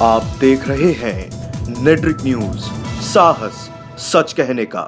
आप देख रहे हैं नेट्रिक न्यूज, साहस सच कहने का।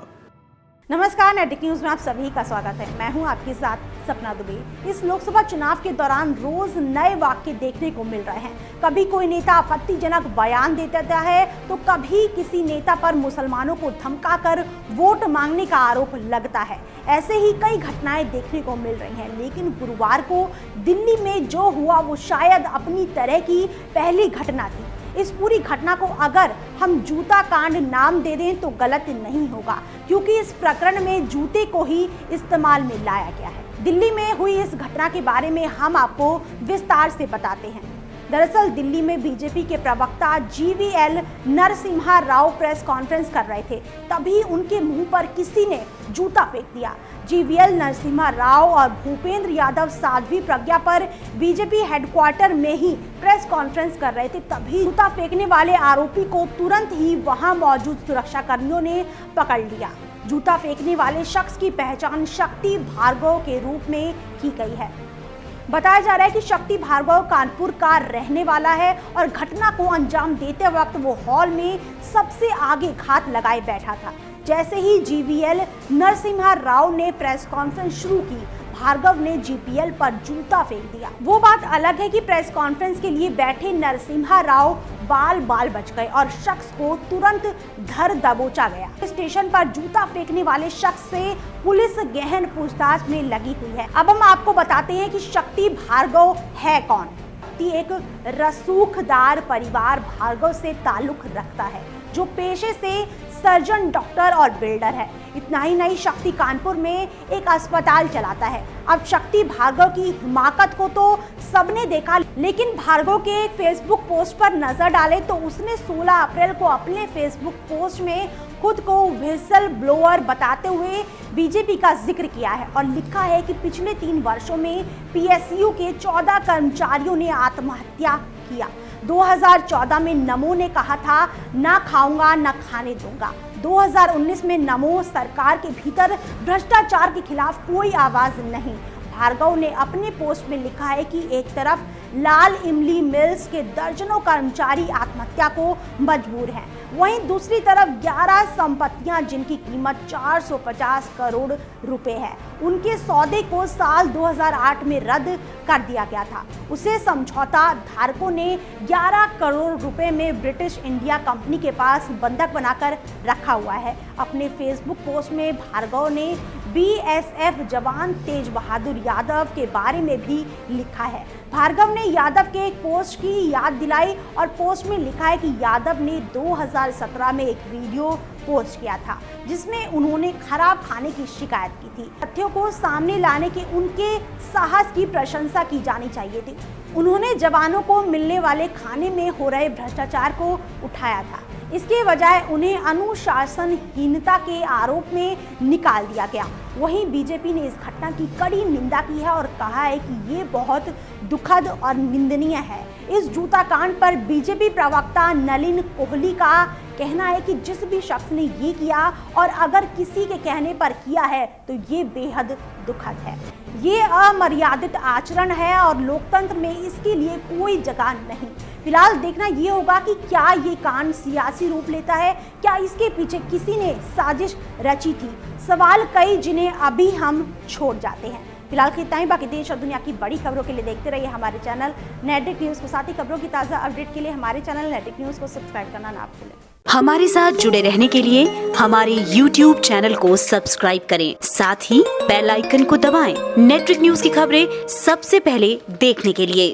नमस्कार, नेट्रिक न्यूज में आप सभी का स्वागत है। मैं हूं आपके साथ सपना दुबे। इस लोकसभा चुनाव के दौरान रोज नए वाक्य देखने को मिल रहे हैं। कभी कोई नेता आपत्तिजनक बयान देता है तो कभी किसी नेता पर मुसलमानों को धमकाकर वोट मांगने का आरोप लगता है। ऐसे ही कई घटनाएं देखने को मिल रही हैं, लेकिन गुरुवार को दिल्ली में जो हुआ वो शायद अपनी तरह की पहली घटना थी। इस पूरी घटना को अगर हम जूता कांड नाम दे दें तो गलत नहीं होगा, क्योंकि इस प्रकरण में जूते को ही इस्तेमाल में लाया गया है। दिल्ली में हुई इस घटना के बारे में हम आपको विस्तार से बताते हैं। दरअसल दिल्ली में बीजेपी के प्रवक्ता GVL Narasimha Rao press conference कर रहे थे, तभी उनके मुंह पर किसी ने जूता फेंक दिया। जीवीएल नरसिम्हा राव और भूपेंद्र यादव साध्वी प्रज्ञा पर बीजेपी हेडक्वार्टर में ही प्रेस कॉन्फ्रेंस कर रहे थे, तभी जूता फेंकने वाले आरोपी को तुरंत ही वहां मौजूद सुरक्षा कर्मियों ने पकड़ लिया। जूता फेंकने वाले शख्स की पहचान शक्ति भार्गव के रूप में की गई है। बताया जा रहा है कि शक्ति भार्गव कानपुर का रहने वाला है और घटना को अंजाम देते वक्त वो हॉल में सबसे आगे घात लगाए बैठा था। जैसे ही जीवीएल नरसिम्हा राव ने प्रेस कॉन्फ्रेंस शुरू की, भार्गव ने जीपीएल पर जूता फेंक दिया। वो बात अलग है कि प्रेस कॉन्फ्रेंस के लिए बैठे नरसिम्हा राव बाल बच गए और शख्स को तुरंत धर दबोचा गया। स्टेशन पर जूता फेंकने वाले शख्स से पुलिस गहन पूछताछ में लगी हुई है। अब हम आपको बताते हैं कि शक्ति भार्गव है कौन। एक रसूखदार परिवार भार्गव से ताल्लुक रखता है, जो पेशे से सर्जन, डॉक्टर और बिल्डर है। इतना ही नहीं, शक्ति कानपुर में एक अस्पताल चलाता है। अब शक्ति भार्गव की हिमाकत को तो सबने देखा, लेकिन भार्गव के एक फेसबुक पोस्ट पर नजर डाले तो उसने 16 अप्रैल को अपने फेसबुक पोस्ट में खुद को व्हिसल ब्लोअर बताते हुए बीजेपी का जिक्र किया है और लिखा है कि पिछले 3 वर्षों में पीएसयू के 14 कर्मचारियों ने आत्महत्या किया। 2014 में नमो ने कहा था, ना खाऊंगा ना खाने दूंगा। 2019 में नमो सरकार के भीतर भ्रष्टाचार के खिलाफ कोई आवाज नहीं। भार्गव ने अपने पोस्ट में लिखा है कि एक तरफ लाल इमली मिल्स के दर्जनों कर्मचारी आत्महत्या को मजबूर हैं, वहीं दूसरी तरफ 11 संपत्तियां जिनकी कीमत 450 करोड़ रुपए है, उनके सौदे को साल 2008 में रद्द कर दिया गया था। उसे समझौता धारकों ने 11 करोड़ रुपए में ब्रिटिश इंडिया कंपनी के पास बंधक बनाकर रखा हुआ है। अपने फेसबुक पोस्ट में भार्गव ने बीएसएफ जवान तेज बहादुर यादव के बारे में भी लिखा है। भार्गव ने यादव के एक पोस्ट की याद दिलाई और पोस्ट में लिखा है कि यादव ने 2017 में एक वीडियो पोस्ट किया था जिसमें उन्होंने खराब खाने की शिकायत की थी। तथ्यों को सामने लाने के उनके साहस की प्रशंसा की जानी चाहिए थी। उन्होंने जवानों को मिलने वाले खाने में हो रहे भ्रष्टाचार को उठाया था। इसके बजाय उन्हें अनुशासनहीनता के आरोप में निकाल दिया गया। वहीं बीजेपी ने इस घटना की कड़ी निंदा की है और कहा है कि ये बहुत दुखद और निंदनीय है। इस जूता कांड पर बीजेपी प्रवक्ता नलिन कोहली का कहना है कि जिस भी शख्स ने ये किया और अगर किसी के कहने पर किया है तो ये बेहद दुखद है। ये अमर्यादित आचरण है और लोकतंत्र में इसके लिए कोई जगह नहीं। फिलहाल देखना ये होगा कि क्या ये कांड सियासी रूप लेता है, क्या इसके पीछे किसी ने साजिश रची थी। सवाल कई जिन्हें अभी हम छोड़ जाते हैं। फिलहाल इतना ही। बाकी देश और दुनिया की बड़ी खबरों के लिए देखते रहिए हमारे चैनल नेट्रिक न्यूज को। साथ ही खबरों की ताज़ा अपडेट के लिए हमारे चैनल नेट्रिक न्यूज को सब्सक्राइब करना ना भूलें। हमारे साथ जुड़े रहने के लिए हमारे YouTube चैनल को सब्सक्राइब करें, साथ ही बेल आइकन को दबाएं। नेट्रिक न्यूज की खबरें सबसे पहले देखने के लिए।